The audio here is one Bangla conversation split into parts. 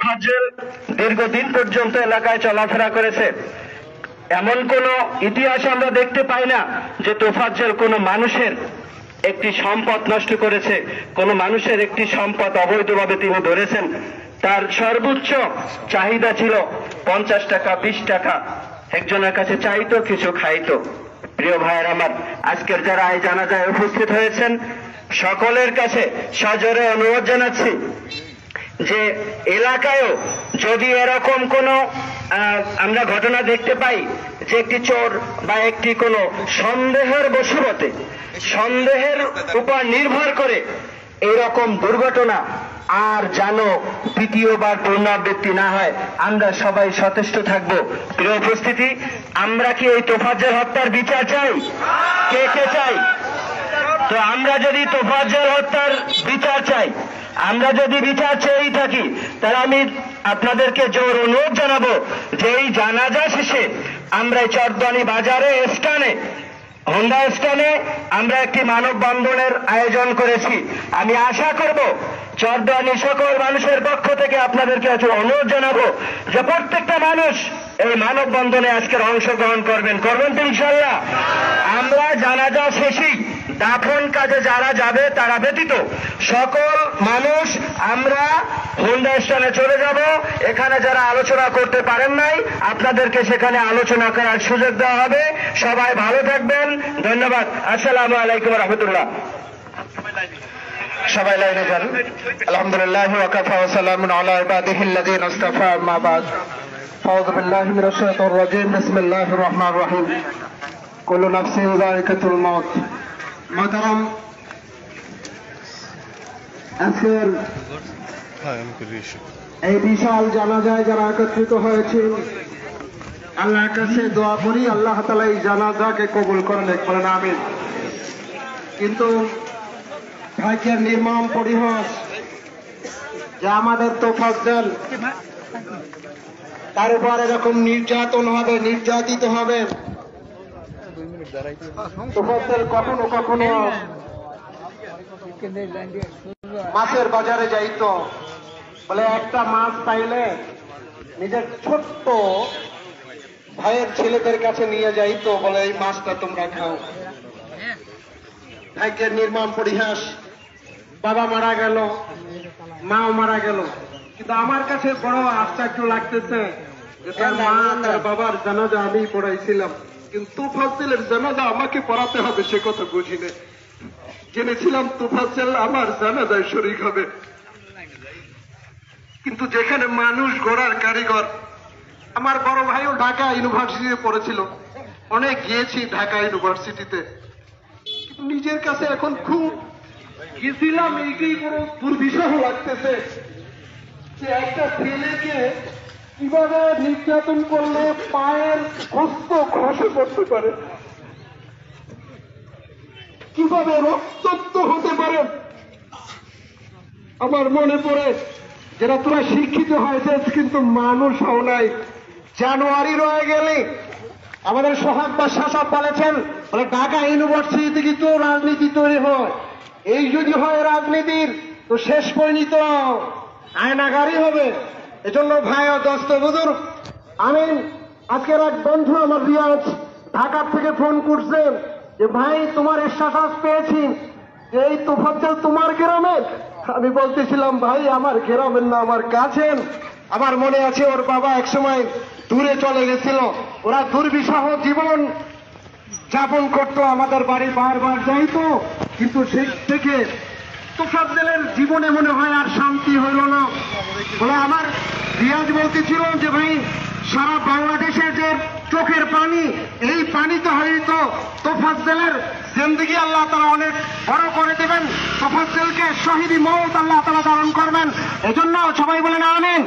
তোফাজ্জল দীর্ঘদিন পর্যন্ত এলাকায় চলাফেরা করেছে। এমন কোন ইতিহাস আমরা দেখতে পাই না যে তোফাজ্জল কোনো মানুষের একটি সম্পদ নষ্ট করেছে, কোনো মানুষের একটি সম্পদ অবৈধভাবে তিনি ধরেছেন। তার সর্বোচ্চ চাহিদা ছিল 50 টাকা, 20 টাকা, একজনের কাছে চাইতো, কিছু খাইতো। প্রিয় ভাইয়ের আমার, আজকের যারা এই জানাজায় উপস্থিত হয়েছেন সকলের কাছে সজোরে অনুরোধ জানাচ্ছি যে এলাকায়ও যদি এরকম কোনো আমরা ঘটনা দেখতে পাই যে একটি চোর বা একটি কোনো সন্দেহের বশবর্তী, সন্দেহের উপর নির্ভর করে এরকম দুর্ঘটনা আর যেন দ্বিতীয়বার পুনরাবৃত্তি না হয়, আমরা সবাই সচেষ্ট থাকব। প্রিয় উপস্থিতি, আমরা কি এই তোফাজ্জল হত্যার বিচার চাই? কে কে চাই? তো আমরা যদি তোফাজ্জল হত্যার বিচার চাই, আমরা যদি বিচার চেয়েই থাকি, তাহলে আমি আপনাদেরকে জোর অনুরোধ জানাবো যে এই জানাজা শেষে আমরা চরদানি বাজারে স্থানে, হোন্ডা স্থানে আমরা একটি মানববন্ধনের আয়োজন করেছি। আমি আশা করব চরদানি সকল মানুষের পক্ষ থেকে আপনাদেরকে অনুরোধ জানাবো যে প্রত্যেকটা মানুষ এই মানববন্ধনে আজকের অংশগ্রহণ করবেন তো ইনশাআল্লাহ। আমরা জানাজা শেষেই দাফন কাজে যারা যাবে তারা ব্যতীত সকল মানুষ আমরা হোন্ডা স্থানে চলে যাব। এখানে যারা আলোচনা করতে পারেন নাই আপনাদেরকে সেখানে আলোচনা করার সুযোগ দেওয়া হবে। সবাই ভালো থাকবেন, ধন্যবাদ। আসসালামু আলাইকুম ওয়া রাহমাতুল্লাহ। সবাই লাইনে যান। আলহামদুলিল্লাহ ওয়া কাফা ওয়া সালামুন আলা ইবাদিহিল্লাযিনা ইসতাফা, আম্মা বাদ। আউযু বিল্লাহি মিনাশ শাইতানির রাজীম। বিসমিল্লাহির রহমানির রহিম। কুল্লু নাফসিন যায়িকাতুল মাউত। মোহতারাম, আজকের এই বিশাল জানাজায় যারা একত্রিত হয়েছে, আল্লাহর কাছে দোয়া করি আল্লাহ তাআলা এই জানাজাকে কবুল করেন, বলেন আমিন। কিন্তু ভাগ্যের নির্মম পরিহাস যে আমাদের তোফাজ্জল তার উপর এরকম নির্যাতন হবে, নির্যাতিত হবে। তোফাজ্জল কখনো কখনো মাছের বাজারে যাইতো, বলে একটা মাছ পাইলে নিজের ছোট্ট ভাইয়ের ছেলেদের কাছে নিয়ে যাইতো, বলে এই মাছটা তোমরা খাও। ভাগ্যের নির্মম পরিহাস, বাবা মারা গেল, মাও মারা গেল। কিন্তু আমার কাছে বড় আশ্চর্য লাগতেছে যে তার মা তার বাবার জানাজা আমি পড়াইছিলাম, কিন্তু তোফাজ্জলের জানাজা আমাকে পড়াতে হবে সে কথা বুঝি না। জেনেছিলাম তোফাজ্জল আমার জানাজায় শরীক হবে, কিন্তু যেখানে মানুষ গড়ার কারিগর, আমার বড় ভাইও ঢাকা ইউনিভার্সিটিতে পড়েছিল, অনেক গিয়েছি ঢাকা ইউনিভার্সিটিতে, কিন্তু নিজের কাছে এখন খুব গেছিলাম এইটাই বড় দুর্বিষহ লাগতেছে যে একটা ছেলেকে কিভাবে নির্যাতন করলে পায়ের হস্ত খসে পড়তে পারে, কিভাবে রক্তাক্ত হতে পারে। আমার মনে পড়ে যারা তোরা শিক্ষিত হয়েছে কিন্তু মানুষ হও নাই। জানুয়ারি রয়ে গেলে আমাদের সোহাগ বা শাসক বলেছেন, বলে ঢাকা ইউনিভার্সিটি থেকে তো রাজনীতি তৈরি হয়, এই যদি হয় রাজনীতির তো শেষ পরিণত আয়নাগারী হবে। এজন্য ভাই ও দোস্ত বুজুর্গ, আমি আজকের এক বন্ধু আমার রিয়াজ ঢাকা থেকে ফোন করছেন যে ভাই তোমার স্ট্যাটাস পেয়েছি, এই তোফাজ্জল তোমার গ্রামের। আমি বলতেছিলাম ভাই আমার গ্রামের না, আমার কাছের। আমার মনে আছে ওর বাবা একসময় দূরে চলে গেছিল, ওরা দুর্বিষহ জীবন যাপন করতো, আমাদের বাড়ি বারবার যাইতো, কিন্তু সেই থেকে তোফাজ্জলের জীবনে মনে হয় আর শান্তি হইল না। বলে আমার রিয়াজ বলতেছিল যে ভাই সারা বাংলাদেশের যে চোখের পানি, এই পানিতে হয়তো তোফাজ্জলের জিন্দেগি আল্লাহ তাআলা অনেক বড় করে দেবেন, তোফাজ্জলকে শহীদি মওত আল্লাহ তাআলা দান করবেন। এজন্য সবাই বলেন আমিন।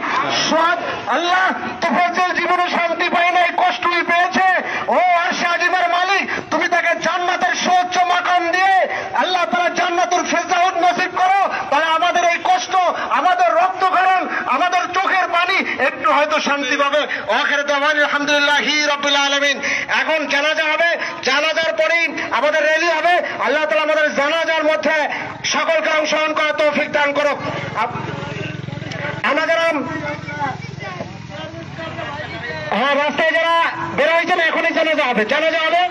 সব আল্লাহ তোফাজ্জল জীবনে শান্তি পায় নাই, কষ্টই পেয়েছে। ও আরশে আজিমের মালিক, তুমি তাকে জান্নাতের সর্বোচ্চ মাকাম দিয়ে আল্লাহ তাআলা জান্নাতুল ফেরদাউস নসিব করো, তাহলে আমাদের এই কষ্ট, আমাদের রক্তক্ষরণ, আমাদের চোখের পানি একটু হয়তো শান্তি পাবে। আখির দাওয়ানা আলহামদুলিল্লাহি রাব্বিল আলামিন। এখন জানাজা হবে, জানাজার পরেই আমাদের র্যালি হবে। আল্লাহ তাআলা আমাদের জানাজার মধ্যে সকলকে অংশগ্রহণ করার তৌফিক দান করুক। আমাদের রাস্তায় যারা বের হয়েছেন এখনই জানাজা হবে, জানাজা হবে।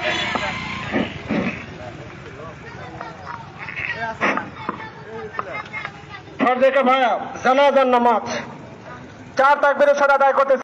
ফরজে কিফায়া জানাজার নামাজ 4 তাকবীরের সাথে আদায় করতে